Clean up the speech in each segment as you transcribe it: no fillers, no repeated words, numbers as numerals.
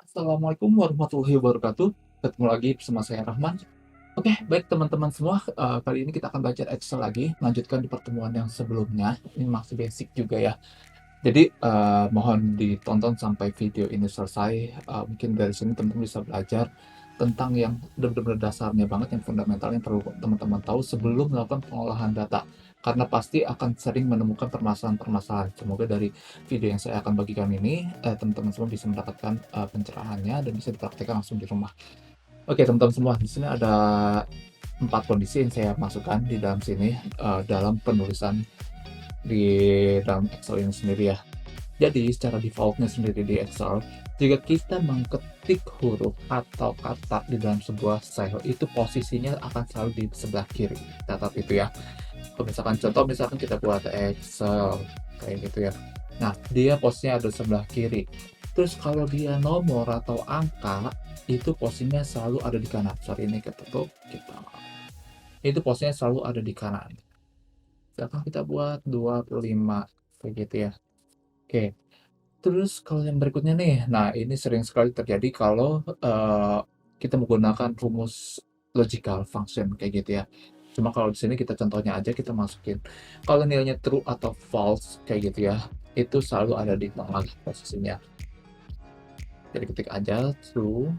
Assalamualaikum warahmatullahi wabarakatuh. Ketemu lagi bersama saya Rahman. Oke, baik teman-teman semua, kali ini kita akan belajar Excel lagi, melanjutkan di pertemuan yang sebelumnya. Ini masih basic juga ya. Jadi, mohon ditonton sampai video ini selesai, mungkin dari sini teman-teman bisa belajar tentang yang benar-benar dasarnya banget, yang fundamental yang perlu teman-teman tahu sebelum melakukan pengolahan data. Karena pasti akan sering menemukan permasalahan-permasalahan. Semoga dari video yang saya akan bagikan ini, teman-teman semua bisa mendapatkan, pencerahannya dan bisa dipraktikkan langsung di rumah. Oke teman-teman semua, di sini ada 4 kondisi yang saya masukkan di dalam sini, dalam penulisan di dalam Excel ini sendiri ya. Jadi secara default-nya sendiri di Excel, jika kita mengetik huruf atau kata di dalam sebuah sel, itu posisinya akan selalu di sebelah kiri. Catat itu ya. Kalau misalkan contoh, misalkan kita buat Excel kayak gitu ya. Nah, dia posisinya ada sebelah kiri. Terus kalau dia nomor atau angka, itu posisinya selalu ada di kanan. Sorry, ini ketutup. Itu posisinya selalu ada di kanan. Misalkan kita buat 25 kayak gitu ya. Oke. Terus kalau yang berikutnya nih, nah ini sering sekali terjadi kalau, kita menggunakan rumus logical function kayak gitu ya. Cuma kalau di sini kita contohnya aja kita masukin, kalau nilainya true atau false kayak gitu ya, itu selalu ada di tengah posisinya. Jadi ketik aja true,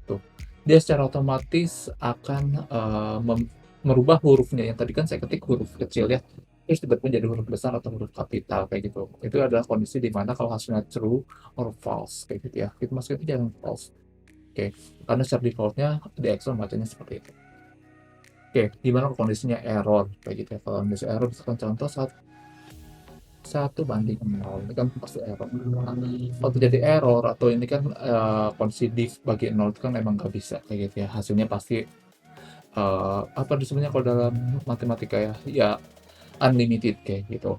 tuh. Dia secara otomatis akan, merubah hurufnya, yang tadi kan saya ketik huruf kecil ya, terus tiba-tiba jadi huruf besar atau huruf kapital kayak gitu. Itu adalah kondisi di mana kalau hasilnya true or false kayak gitu ya. Kita masukin aja yang false. Oke, karena secara default-nya di Excel bacanya seperti itu. Oke, gimana kalau kondisinya error kayak gitu ya. Kalau kondisi error misalkan contoh 1:0, ini kan pasti error. Kalau terjadi error atau ini kan, kondisi div bagi 0 itu kan emang nggak bisa kayak gitu ya. Hasilnya pasti, apa disebutnya kalau dalam matematika ya, ya unlimited kayak gitu.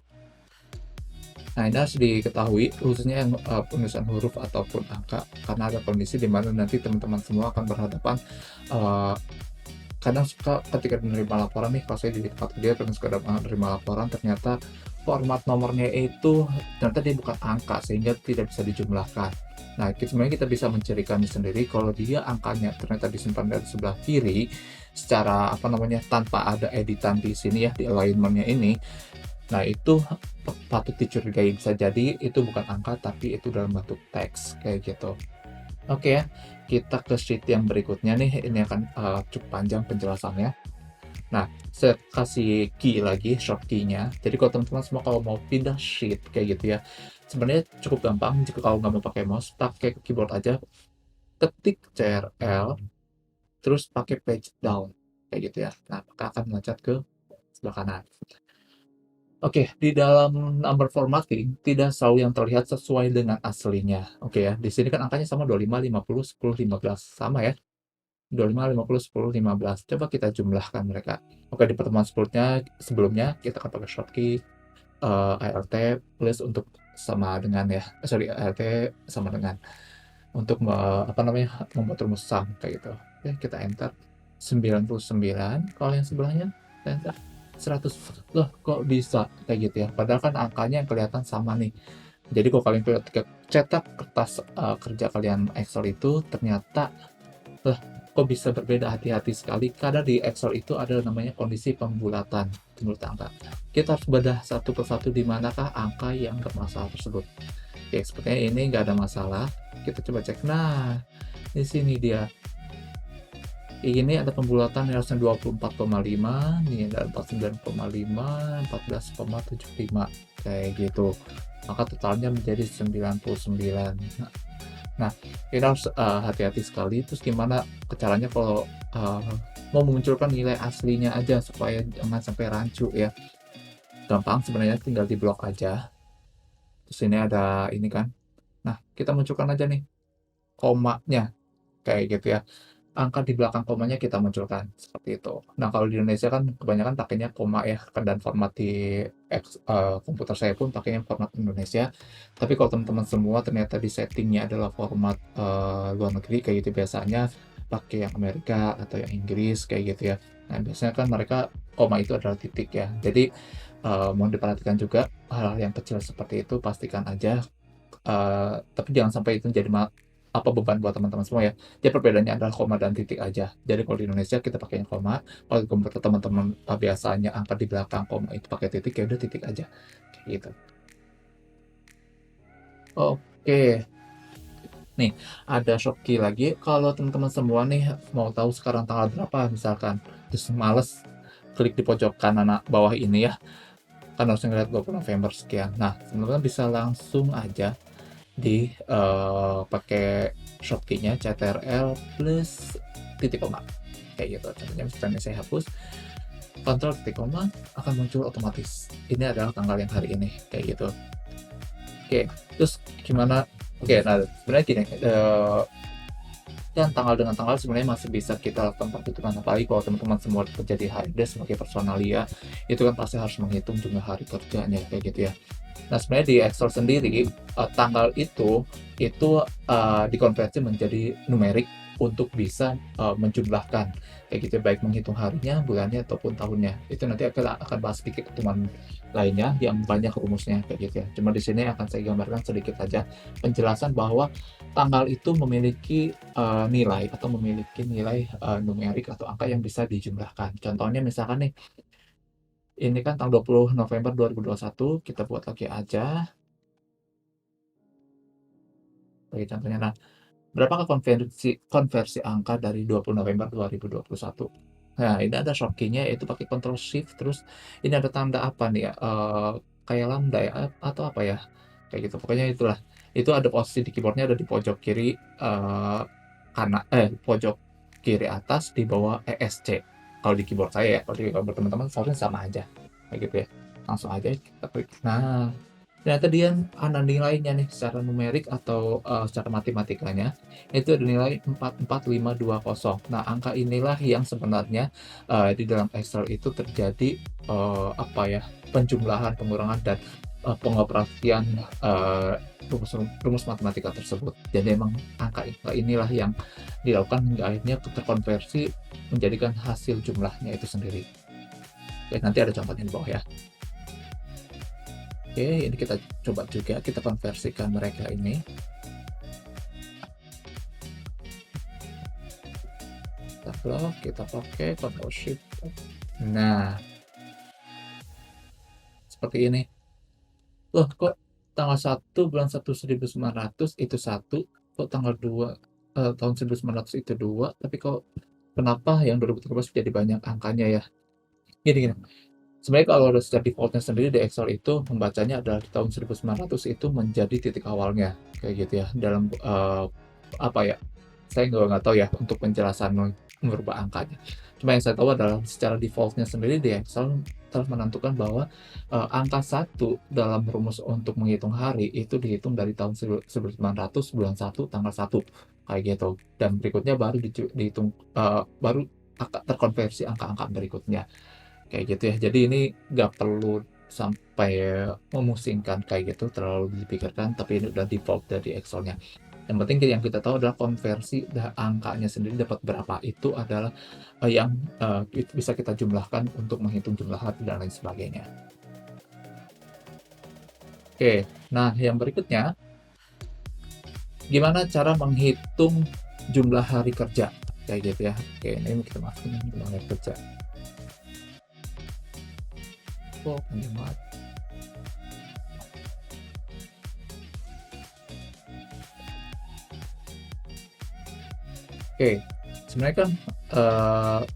Nah, ini harus diketahui khususnya yang, penulisan huruf ataupun angka, karena ada kondisi di mana nanti teman-teman semua akan berhadapan, eee, kadang suka ketika menerima laporan nih, kalau saya di tempat kerja kadang suka menerima laporan ternyata format nomornya itu ternyata dia bukan angka sehingga tidak bisa dijumlahkan. Nah, sebenarnya kita bisa mencirikannya sendiri kalau dia angkanya ternyata disimpan dari sebelah kiri secara apa namanya, tanpa ada editan di sini ya, di alignment-nya ini. Nah, itu patut dicurigai, bisa jadi itu bukan angka tapi itu dalam bentuk teks kayak gitu. Oke ya, kita ke sheet yang berikutnya nih, ini akan, cukup panjang penjelasannya. Nah, saya kasih key lagi, short key-nya. Jadi kalau teman-teman semua kalau mau pindah sheet kayak gitu ya, sebenarnya cukup gampang jika kalau nggak mau pakai mouse, pakai keyboard aja, ketik CTRL, terus pakai page down, kayak gitu ya. Nah, maka akan meloncat ke sebelah kanan. Oke, di dalam number formatting tidak selalu yang terlihat sesuai dengan aslinya. Oke ya, di sini kan angkanya sama 25, 50, 10, 15, sama ya. 25, 50, 10, 15. Coba kita jumlahkan mereka. Oke, di pertemuan sebelumnya kita akan pakai shortcut ALT plus untuk sama dengan ya. Sorry, ALT sama dengan untuk apa namanya, membuat rumus sum kayak gitu. Oke, kita enter 99. Kalau yang sebelahnya kita enter 100. Loh, kok bisa kayak gitu ya? Padahal kan angkanya yang kelihatan sama nih. Jadi kalau kalian ketika cetak kertas kerja kalian Excel itu ternyata, lah, kok bisa berbeda, hati-hati sekali karena di Excel itu ada namanya kondisi pembulatan menurut angka. Kita harus bedah satu persatu di manakah angka yang bermasalah tersebut. Oke, sepertinya ini nggak ada masalah. Kita coba cek. Nah, di sini dia. Ini ada pembulatan yang harusnya 24,5, ini ada 49,5, 14,75 kayak gitu. Maka totalnya menjadi 99. Nah, kita harus hati-hati sekali. Terus gimana caranya kalau mau memunculkan nilai aslinya aja supaya jangan sampai rancu ya. Gampang sebenarnya, tinggal di blok aja. Terus ini ada ini kan. Nah, kita munculkan aja nih komanya kayak gitu ya. Angka di belakang komanya kita munculkan seperti itu. Nah, kalau di Indonesia kan kebanyakan pakainya koma ya kan, dan format di komputer saya pun pakainya format Indonesia. Tapi kalau teman-teman semua ternyata di settingnya adalah format luar negeri kayak gitu, biasanya pakai yang Amerika atau yang Inggris kayak gitu ya. Nah, biasanya kan mereka koma itu adalah titik ya. Jadi mohon diperhatikan juga hal-hal yang kecil seperti itu, pastikan aja tapi jangan sampai itu jadi apa, beban buat teman-teman semua ya. Jadi perbedaannya adalah koma dan titik aja. Jadi kalau di Indonesia kita pakainya koma, kalau di komputer teman-teman, biasanya angka di belakang koma itu pakai titik, ya udah titik aja, kayak gitu. Oke, nih ada Shopee lagi, kalau teman-teman semua nih mau tahu sekarang tanggal berapa misalkan, terus males klik di pojok kanan bawah ini ya, kan harusnya ngeliat 20 November sekian. Nah, teman-teman bisa langsung aja di pakai Shopee-nya CTRL plus titik koma, kayak gitu. Contohnya misalnya saya hapus, kontrol titik koma akan muncul otomatis. Ini adalah tanggal yang hari ini, kayak gitu. Oke, terus gimana? Oke, nah sebenarnya gini, dan tanggal dengan tanggal sebenarnya masih bisa kita lakukan perhitungan, apalagi kalau teman-teman semua kerja di HRD sebagai personalia, itu kan pasti harus menghitung jumlah hari kerjanya, kayak gitu ya. Nah, sebenarnya di Excel sendiri, tanggal itu, dikonversi menjadi numerik untuk bisa, menjumlahkan, kayak gitu, baik menghitung harinya, bulannya, ataupun tahunnya. Itu nanti akan bahas sedikit pertemuan lainnya yang banyak rumusnya, kayak gitu ya. Cuma di sini akan saya gambarkan sedikit aja penjelasan bahwa tanggal itu memiliki, nilai atau memiliki nilai, numerik atau angka yang bisa dijumlahkan. Contohnya misalkan nih, ini kan tanggal 20 November 2021, kita buat lagi aja, sebagai contohnya. Nah, berapakah konversi konversi angka dari 20 November 2021? Nah, ini ada Shortcut-nya yaitu pakai Ctrl Shift, terus ini ada tanda apa nih ya, kayak lambda ya, atau apa ya, kayak gitu. Pokoknya itulah. Itu ada posisi di keyboard-nya ada di pojok kiri, pojok kiri atas di bawah ESC. Kalau di keyboard saya ya, kalau di keyboard teman-teman seharusnya sama aja, kayak gitu ya. Langsung aja kita klik. Nah, ternyata dia ada nilainya nih secara numerik atau, secara matematikanya, itu ada nilai 44520. Nah, angka inilah yang sebenarnya, di dalam Excel itu terjadi, apa ya, penjumlahan, pengurangan, dan, pengoperasian, rumus rumus matematika tersebut. Jadi emang angka-angka inilah yang dilakukan hingga akhirnya terkonversi menjadikan hasil jumlahnya itu sendiri. Oke, nanti ada contohnya di bawah ya. Oke, ini kita coba juga, kita konversikan mereka ini. Kita blok, kita pakai Ctrl Shift. Nah, seperti ini. Loh, kok tanggal 1 bulan 1 1900 itu 1, kok tanggal 2, tahun 1900 itu 2, tapi kok kenapa yang 2013 jadi banyak angkanya ya? Gini gini, sebenarnya kalau udah secara default-nya sendiri di Excel itu membacanya adalah di tahun 1900 itu menjadi titik awalnya, kayak gitu ya. Dalam, apa ya, saya nggak tahu ya untuk penjelasan merubah angkanya. Cuma yang saya tahu adalah secara default-nya sendiri di Excel telah menentukan bahwa, angka 1 dalam rumus untuk menghitung hari itu dihitung dari tahun 1900 bulan 1 tanggal 1, kayak gitu. Dan berikutnya baru dihitung, baru terkonversi angka-angka berikutnya. Kayak gitu ya. Jadi ini nggak perlu sampai memusingkan kayak gitu, terlalu dipikirkan, tapi ini udah default dari Excel-nya. Yang penting yang kita tahu adalah konversi angkanya sendiri dapat berapa, itu adalah, yang, bisa kita jumlahkan untuk menghitung jumlah hari dan lain sebagainya. Oke, nah yang berikutnya, gimana cara menghitung jumlah hari kerja, kayak gitu ya. Oke, ini kita masukin jumlah hari kerja. Oh, panjang banget. Oke, sebenarnya kan,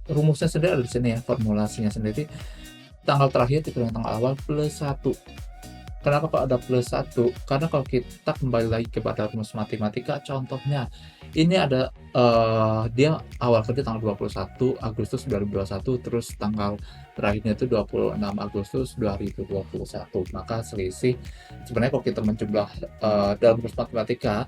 rumusnya sendiri ada di sini ya, formulasinya sendiri, tanggal terakhir dikurangi tanggal awal plus 1. Kenapa kok ada plus 1? Karena kalau kita kembali lagi kepada rumus matematika, contohnya, ini ada, dia awal kerja tanggal 21 Agustus 2021, terus tanggal terakhirnya itu 26 Agustus 2021. Maka selisih sebenarnya kalau kita menjumlah, dalam rumus matematika,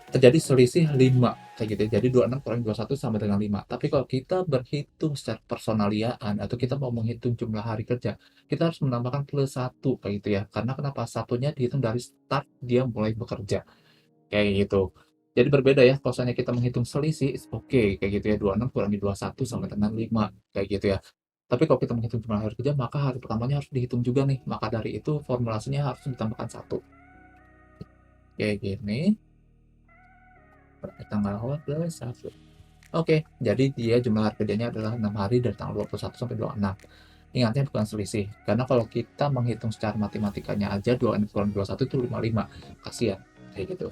terjadi selisih 5, kayak gitu ya. Jadi 26 kurangi 21 sama dengan 5. Tapi kalau kita berhitung secara personaliaan atau kita mau menghitung jumlah hari kerja, kita harus menambahkan plus 1, kayak gitu ya. Karena kenapa? Satunya dihitung dari start dia mulai bekerja, kayak gitu. Jadi berbeda ya, kalau misalnya kita menghitung selisih, oke, kayak gitu ya, 26 kurangi 21 sama dengan 5, kayak gitu ya. Tapi kalau kita menghitung jumlah hari kerja, maka hari pertamanya harus dihitung juga nih. Maka dari itu formulasinya harus ditambahkan 1. Kayak gini. tanggal awal plus 1. Oke, jadi dia jumlah hari kerjanya adalah 6 hari dari tanggal 21 sampai 26. Ingatnya bukan selisih, karena kalau kita menghitung secara matematikanya aja 2N kurang 21 itu 55, kasihan, kayak gitu.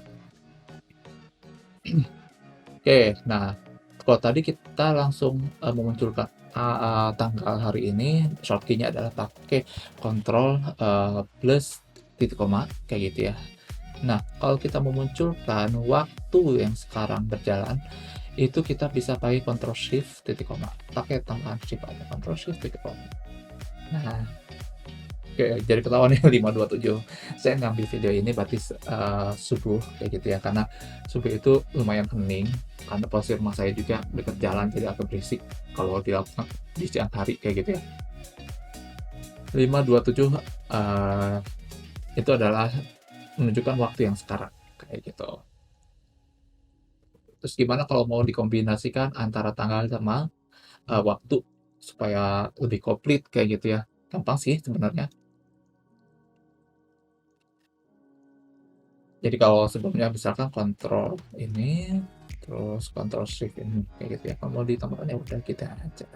Oke, nah kalau tadi kita langsung memunculkan tanggal hari ini, shortcut-nya adalah pakai kontrol plus titik koma kayak gitu ya. Nah, kalau kita memunculkan waktu yang sekarang berjalan, itu kita bisa pakai kontrol shift titik koma, pakai tambahan shift aja, kontrol shift titik koma. Nah, oke, jadi ketahuan ya 527. Saya ngambil video ini berarti subuh kayak gitu ya, karena subuh itu lumayan hening, karena posisi rumah saya juga dekat jalan jadi agak berisik kalau dilakukan di siang hari kayak gitu ya. 527 itu adalah menunjukkan waktu yang sekarang kayak gitu. Terus gimana kalau mau dikombinasikan antara tanggal sama waktu supaya lebih komplit kayak gitu ya? Gampang sih sebenarnya. Jadi kalau sebelumnya misalkan kontrol ini, terus kontrol shift ini, kayak gitu ya. Kalau mau ditambahkan ya udah kita aja.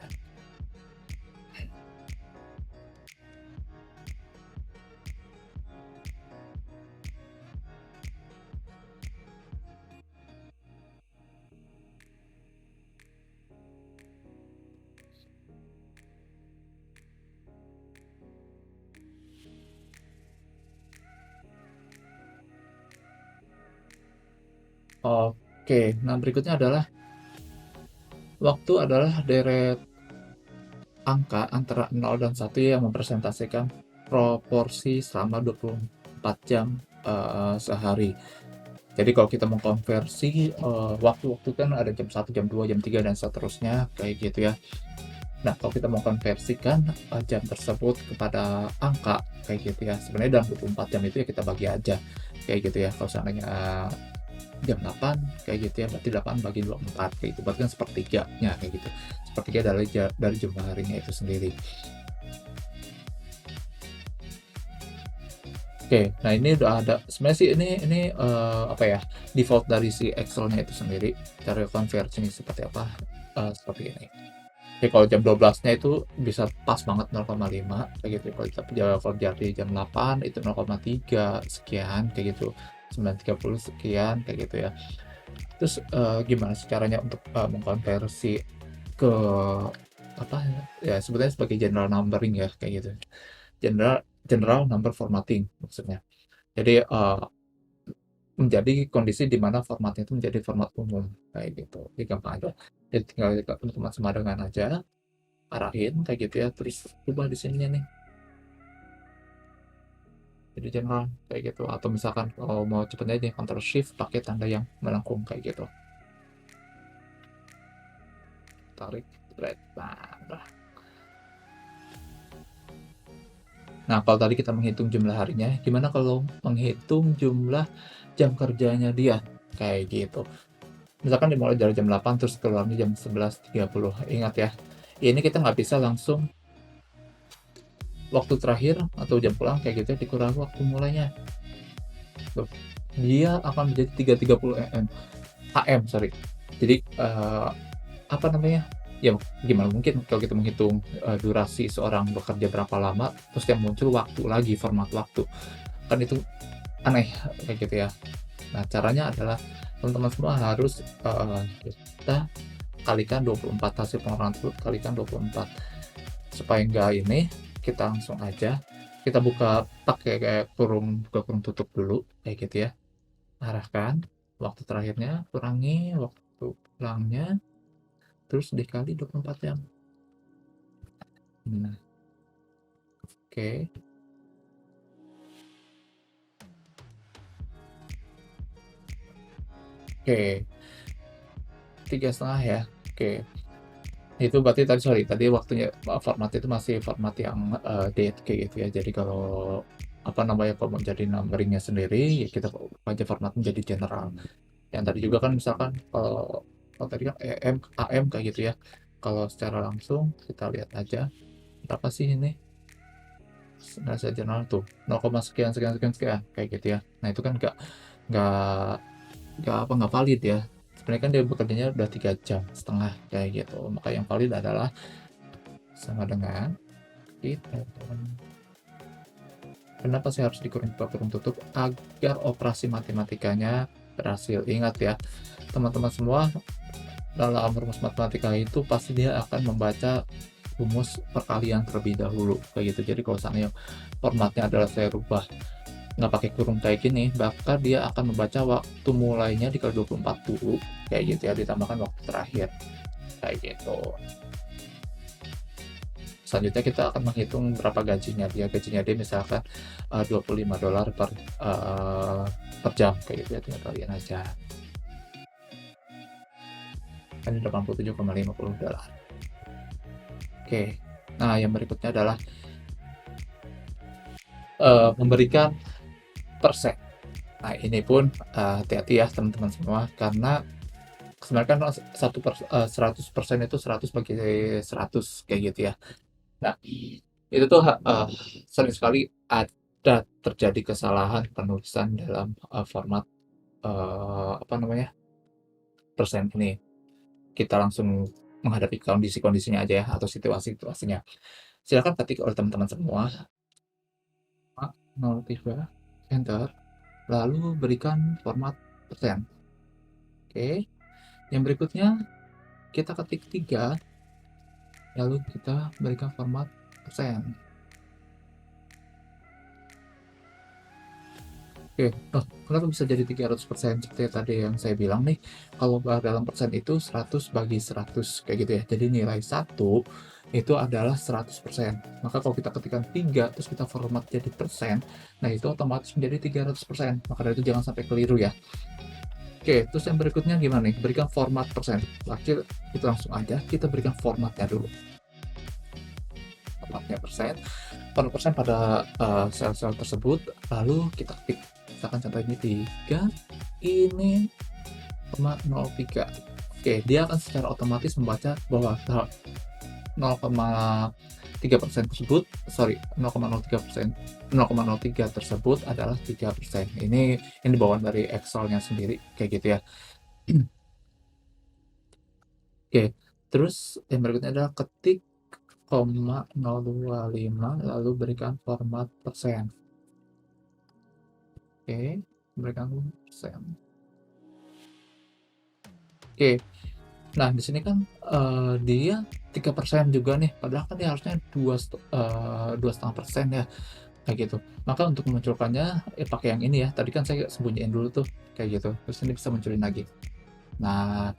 Oke, nah berikutnya adalah waktu adalah deret angka antara 0 dan 1 yang mempresentasikan proporsi selama 24 jam sehari. Jadi kalau kita mengkonversi waktu-waktu kan ada jam 1, jam 2, jam 3 dan seterusnya kayak gitu ya. Nah, kalau kita mau konversikan jam tersebut kepada angka kayak gitu ya, sebenarnya dalam 24 jam itu ya kita bagi aja kayak gitu ya. Kalau seandainya jam 8 kayak gitu ya, berarti 8 bagi 24 kayak gitu, berarti kan sepertiganya kayak gitu. Sepertiga dari jumlah harinya itu sendiri. Oke, nah ini udah ada sebenarnya sih ini apa ya, default dari si Excel-nya itu sendiri, cara konversinya seperti apa, seperti ini. Oke, kalau jam 12-nya itu bisa pas banget 0,5 kayak gitu. Kalau kita kerja di jam 8 itu 0,3 sekian kayak gitu. 9.30 sekian kayak gitu ya. Terus gimana sih caranya untuk mengkonversi ke apa ya sebetulnya sebagai general numbering ya kayak gitu. General general number formatting maksudnya. Jadi menjadi kondisi di mana formatnya itu menjadi format umum kayak gitu. Jadi gampang aja. Jadi tinggal teman-teman sama dengan aja arahin kayak gitu ya, terus ubah di sininya nih jadi general kayak gitu, atau misalkan kalau mau cepetnya aja Ctrl Shift pakai tanda yang melengkung kayak gitu, tarik thread. Nah kalau tadi kita menghitung jumlah harinya, gimana kalau menghitung jumlah jam kerjanya dia kayak gitu. Misalkan dimulai dari jam 8 terus keluarnya jam 11.30. Ingat ya, ini kita nggak bisa langsung waktu terakhir atau jam pulang kayak gitu ya dikurangi waktu mulainya. Tuh, dia akan menjadi 3.30 AM, sorry. Jadi apa namanya? Ya gimana mungkin kalau kita menghitung durasi seorang bekerja berapa lama, terus yang muncul waktu lagi, format waktu. Kan itu aneh kayak gitu ya. Nah, caranya adalah teman-teman semua harus kita kalikan 24, hasil pengurangan tersebut kalikan 24. Supaya enggak ini, kita langsung aja kita buka pakai kayak buka kurung tutup dulu kayak gitu ya. Arahkan waktu terakhirnya, kurangi waktu pulangnya, terus dikali 24 jam. Nah, oke. Oke, 3,5 ya. Oke. Itu berarti tadi sorry, tadi waktunya format itu masih format yang date kayak gitu ya. Jadi kalau apa namanya, kalau mau jadi numberingnya sendiri, ya kita aja format menjadi general. Yang tadi juga kan misalkan kalau tadi kan AM kayak gitu ya. Kalau secara langsung kita lihat aja berapa sih ini nilai general tuh 0, sekian sekian sekian sekian kayak gitu ya. Nah itu kan nggak nggak valid ya. sebenarnya kan dia bekerjanya udah 3,5 jam, kayak gitu. Maka yang valid adalah sama dengan kita. Kenapa sih harus dikurung buka kurung tutup? Agar operasi matematikanya berhasil. Ingat ya, teman-teman semua, dalam rumus matematika itu pasti dia akan membaca rumus perkalian terlebih dahulu, kayak gitu. Jadi kalau seandainya formatnya adalah saya rubah nggak pakai kurung kayak gini, maka dia akan membaca waktu mulainya dikali 24 dulu, kayak gitu ya, ditambahkan waktu terakhir, kayak gitu. Selanjutnya kita akan menghitung berapa gajinya dia. Gajinya dia misalkan $25 per jam, kayak gitu ya, tinggal kalian aja. Kan $87,50. Oke. Nah, yang berikutnya adalah memberikan persen. Nah, ini pun hati-hati ya teman-teman semua, karena sebenarnya kan 100% itu 100 bagi 100, kayak gitu ya. Nah, itu tuh sering sekali ada terjadi kesalahan penulisan dalam format apa namanya, persen ini. Kita langsung menghadapi kondisi-kondisinya aja ya, atau situasi-situasinya. Silakan ketik oleh teman-teman semua 03 enter, lalu berikan format persen. Oke, yang berikutnya kita ketik 3, lalu kita berikan format persen. Oke, oh, kenapa bisa jadi 300% seperti tadi yang saya bilang nih, kalau dalam persen itu 100 bagi 100, kayak gitu ya. Jadi nilai 1 itu adalah 100%. Maka kalau kita ketikkan 3, terus kita format jadi persen, nah itu otomatis menjadi 300%. Maka dari itu jangan sampai keliru ya. Oke, terus yang berikutnya gimana nih? Berikan format persen. Akhir kita langsung aja, kita berikan formatnya dulu. Formatnya persen, format persen pada sel-sel tersebut, lalu kita ketik. Misalkan contoh ini 3, ini 0,03. Oke, dia akan secara otomatis membaca bahwa 0,3% tersebut, sorry, 0,03%, 0,03 tersebut adalah 3%. Ini bawaan dari Excel-nya sendiri, kayak gitu ya. Oke, terus yang berikutnya adalah ketik 0,025 lalu berikan format persen. Oke, berikan persen. Oke, nah di sini kan dia 3% juga nih, padahal kan dia harusnya 2,5% ya, kayak gitu. Maka untuk memunculkannya pakai yang ini ya, tadi kan saya sembunyiin dulu tuh, kayak gitu. Terus ini bisa munculin lagi. Nah,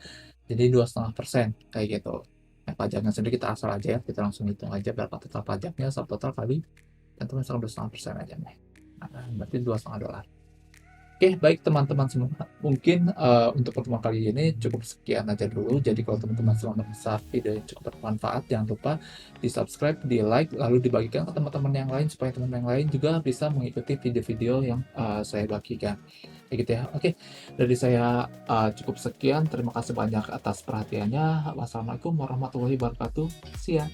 jadi 2,5%, kayak gitu. Nah, pajaknya sendiri kita asal aja ya, kita langsung hitung aja berapa total pajaknya, subtotal kali, contoh misalkan 2,5% aja nih. Nah, berarti $2,5. Oke, baik teman-teman semua. Mungkin untuk pertemuan kali ini cukup sekian aja dulu. Jadi kalau teman-teman semua merasa video yang cukup bermanfaat, jangan lupa di-subscribe, di-like, lalu dibagikan ke teman-teman yang lain supaya teman yang lain juga bisa mengikuti video-video yang saya bagikan. Kayak gitu ya. Oke, dari saya cukup sekian. Terima kasih banyak atas perhatiannya. Wassalamualaikum warahmatullahi wabarakatuh. See ya.